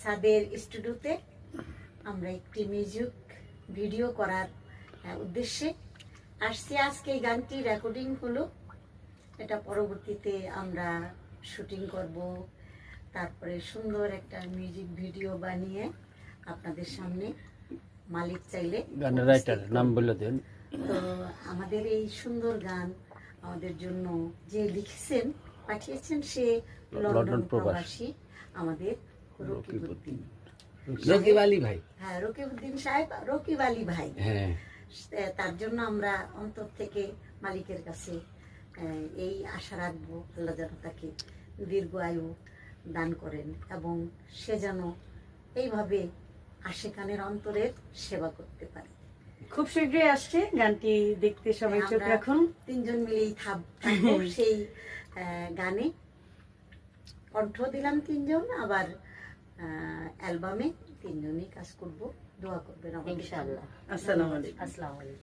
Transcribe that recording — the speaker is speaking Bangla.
ছাদের স্টুডিওতে আমরা একটি মিউজিক ভিডিও করার উদ্দেশ্যে আসছি। আজকে এই গানটি রেকর্ডিং হলো, এটা পরবর্তীতে আমরা শুটিং করব, তারপরে সুন্দর একটা মিউজিক ভিডিও বানিয়ে আপনাদের সামনে মালিক চাইলে গানের রাইটার নাম বলে দেন। তো আমাদের এই সুন্দর গান আমাদের জন্য যে লিখেছেন পাঠিয়েছেন সে লন্ডন প্রবাসী আমাদের রকিবউদ্দিন। রকিব আলী ভাই। হ্যাঁ, রকিবউদ্দিন সাহেব, রকিব আলী ভাই। হ্যাঁ, তার জন্য আমরা অন্তর থেকে মালিকের কাছে এই আশা রাখবো, আল্লাহ যেন তাকে দীর্ঘ আয়ু দান করেন এবং সে যেন এইভাবে আশেকানের অন্তরের সেবা করতে পারে। খুব শীঘ্রই আসছে গানটি, দেখতে সবাই চোখ আমরা রাখুন। তিনজন মিলেই থাকবো সেই গানে। কণ্ঠ দিলাম তিনজন, আবার অ্যালবামে তিনজনই কাজ করব। দোয়া করবেন আমাদের। ইনশাআল্লাহ। আসসালামু আলাইকুম। আসসালামু আলাইকুম।